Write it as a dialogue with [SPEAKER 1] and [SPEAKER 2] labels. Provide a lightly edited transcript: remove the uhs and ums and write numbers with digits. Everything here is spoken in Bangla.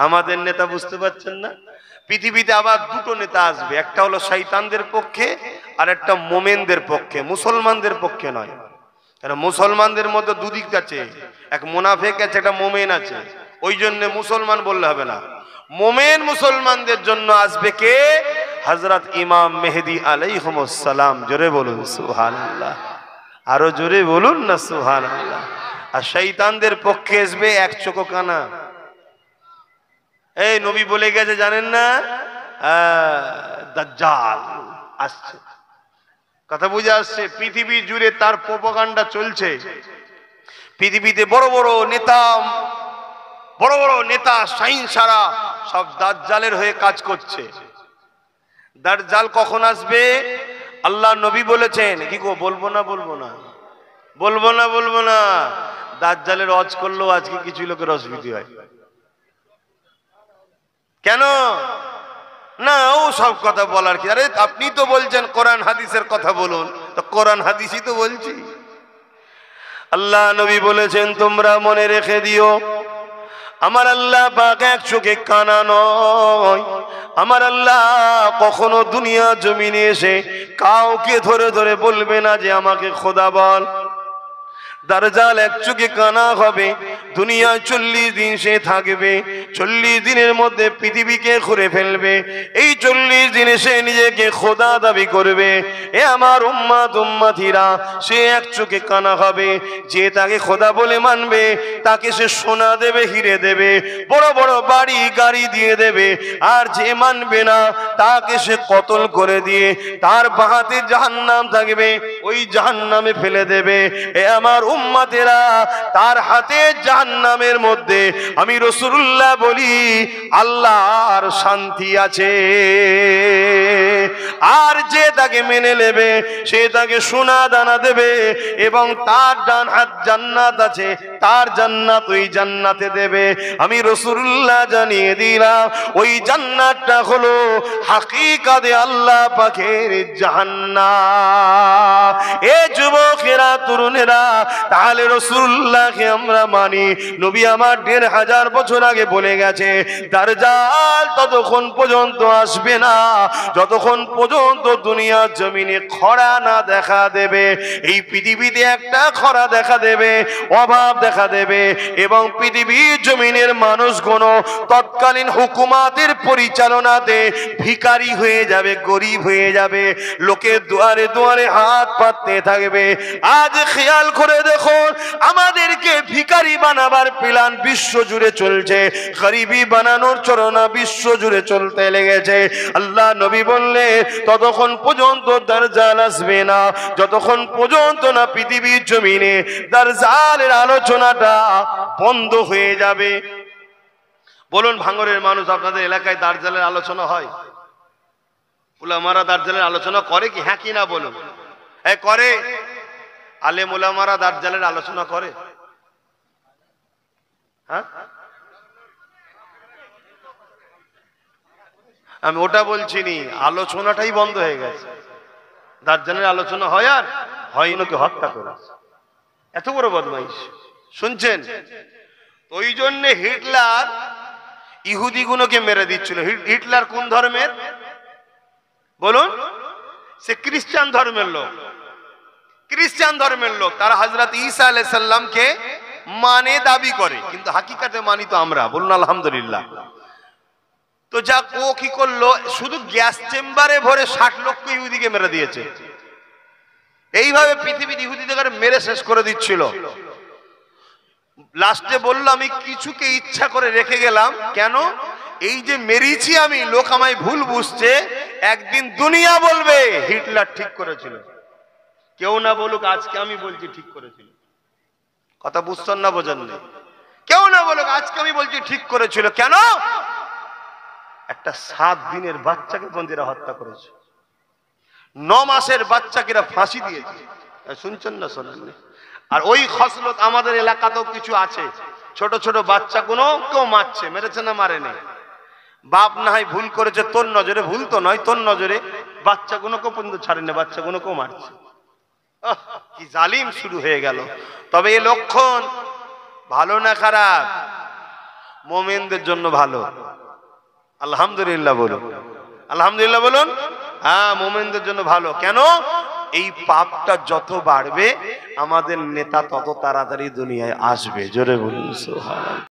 [SPEAKER 1] আমাদের নেতা বুঝতে পারছেন না? পৃথিবীতে আবার দুটো নেতা আসবে, একটা হলো শয়তানদের পক্ষে আর একটা মোমেনদের পক্ষে, মুসলমানদের পক্ষে নয়। কারণ মুসলমানদের মধ্যে দুদিক আছে, এক মুনাফিক আছে, একটা মোমেন আছে। ওই জন্য মুসলমান বললে হবে না, মোমেন মুসলমানদের জন্য আসবে কে? হযরত ইমাম মেহেদী আলাইহিস সালাম। জোরে বলুন সুবহানাল্লাহ, আরো জোরে বলুন না সুবহানাল্লাহ। আর শয়তানদের পক্ষে আসবে এক চোখো কানা। এই নবী বলে গেছে জানেন না, দাজ্জাল আসছে। কথা বুঝে আসছে? পৃথিবী জুড়ে তার প্রোপাগান্ডা চলছে। পৃথিবীতে বড় বড় নেতা সাইন্সারা সব দাজ্জালের হয়ে কাজ করছে। দাজ্জাল কখন আসবে? আল্লাহ নবী বলেছেন। কি গো, বলবো না দাজ্জালের ওয়াজ করলেও আজকে কিছু লোকের অসুবিধা হয়। কেন না? ও সব কথা বলার কি? আরে আপনি তো বলছেন কোরআন হাদিসের কথা বলুন, তো কোরআন হাদিসই তো বলছি। আল্লাহ নবী বলেছেন তোমরা মনে রেখে দিও, আমার আল্লাহ পাক এক চোখে কানা নয়। আমার আল্লাহ কখনো দুনিয়া জমিনে এসে কাউকে ধরে ধরে বলবে না যে আমাকে খোদা বল। দাজ্জাল এক চোখে কানা হবে, দুনিয়ায় 40 দিন সে থাকবে। 40 দিনের মধ্যে পৃথিবীকে ঘুরে ফেলবে। এই 40 দিনে সে নিজেকে খোদা দাবি করবে। এ আমার উম্মতিরা, সে এক চোখে কানা হবে। যে তাকে খোদা বলে মানবে তাকে সে সোনা দেবে, হিরে দেবে, বড় বড় বাড়ি গাড়ি দিয়ে দেবে। আর যে মানবে না তাকে সে কতল করে দিয়ে তার বাহাতে জাহান্নাম থাকবে, ওই জাহান্নামে ফেলে দেবে। এ আমার উম্মতেরা, তার হাতে জাহান্নামের মধ্যে আমি রাসূলুল্লাহ বলি আল্লাহর শান্তি আছে। আর যে তাকে মেনে নেবে সে তাকে সোনা দানা দেবে, এবং তার ডান হাত জান্নাত আছে, তার জান্নাত ওই জান্নাতে দেবে। আমি রাসূলুল্লাহ জানিয়ে দিলাম ওই জান্নাতটা হলো হাকিকাতে আল্লাহ পাকের জান্নাত। এ যুবকেরা, তরুণেরা, তাহলে রাসূলুল্লাহকে আমরা মানি। নবী আমার 1500 বছর আগে বলে গেছে দাজ্জাল ততক্ষণ পর্যন্ত আসবে না যতক্ষণ পর্যন্ত দুনিয়ার জমিনে খরা না দেখা দেবে। এই পৃথিবীতে একটা খরা দেখা দেবে, অভাব দেখা দেবে, এবং পৃথিবীর জমিনের মানুষগণ তৎকালীন হুকুমাতের পরিচালনাতে ভিখারি হয়ে যাবে, গরিব হয়ে যাবে, লোকের দুয়ারে দুয়ারে হাত পাততে থাকবে। আজ খেয়াল করে দেখুন, আমাদেরকে ভিখারি বানাবার প্ল্যান বিশ্ব জুড়ে চলছে, গরিবি বানানোর চরণা বিশ্ব জুড়ে চলতে লেগেছে। আল্লাহ নবী বললে ততক্ষণ পর্যন্ত দাজ্জাল আসবে না যতক্ষণ পর্যন্ত না পৃথিবীর জমিনে দাজ্জালের আলোচনাটা বন্ধ হয়ে যাবে। বলুন ভাঙরের মানুষ, আপনাদের এলাকায় দাজ্জালের আলোচনা হয়? উলামারা দাজ্জালের আলোচনা করে কি? হ্যাঁ কি না বলুন? করে। আলেম উলামারা দাজ্জালের আলোচনা করে? হ্যাঁ, আমি ওটা বলছি নি, আলোচনাটাই বন্ধ হয়ে গেছে। দাজ্জালের আলোচনা হয় আর হয় নাকি হত্যা করে, এত বড় বদমাইশ শুনছেন? ওই জন্য হিটলার ইহুদি গুলোকে মেরে দিচ্ছিল। হিটলার কোন ধর্মের বলুন? সে খ্রিস্টান ধর্মের লোক। খ্রিস্টান ধর্মের লোক তারা হযরত ঈসা আলাইহিস সালামকে মানে দাবি করে, কিন্তু হাকিকাতে মানি তো আমরা। বলুন আলহামদুলিল্লাহ। তো যা ও কি করলো, শুধু গ্যাস চেম্বারে ভরে 60 লক্ষ ইহুদিকে মেরে দিয়েছে। এইভাবে পৃথিবীর ইহুদিদের মেরে শেষ করে দিচ্ছিল। লাস্টে বললো আমি কিছুকে ইচ্ছা করে রেখে গেলাম, কেন? এই যে মেরেছি আমি, লোক আমায় ভুল বুঝছে, একদিন দুনিয়া বলবে হিটলার ঠিক করেছিল। কেউ না বলুক, আজকে আমি বলছি ঠিক করেছিল। কথা বুঝছেন না? বোঝেন না? কেউ না বলুক, আজকে আমি বলছি ঠিক করেছিল। কেন? একটা 7 দিনের বাচ্চাকে বন্দীরা হত্যা করেছে, 9 মাসের বাচ্চাকে ফাঁসি দিয়েছে। শুনছেন না? শোনেন? আর ওই খসলত আমাদের এলাকাতেও কিছু আছে। ছোট ছোট বাচ্চাগুলো কেউ মারছে, মেরেছে না মারেনি? বাপ না হয় ভুল করেছে, তোর নজরে ভুল তো নয়, তোর নজরে বাচ্চাগুলোকেও পর্যন্ত ছাড়েনি, বাচ্চাগুলোকেও মারছে। কি জালিম শুরু হয়ে গেল। তবে এই লক্ষণ ভালো না খারাপ? মুমিনদের জন্য ভালো। আলহামদুলিল্লাহ বলুন, আলহামদুলিল্লাহ বলুন। হ্যাঁ, মুমিনদের জন্য ভালো। কেন? এই পাপটা যত বাড়বে আমাদের নেতা তত তাড়াতাড়ি দুনিয়ায় আসবে। জোরে বলুন সুবহানাল্লাহ।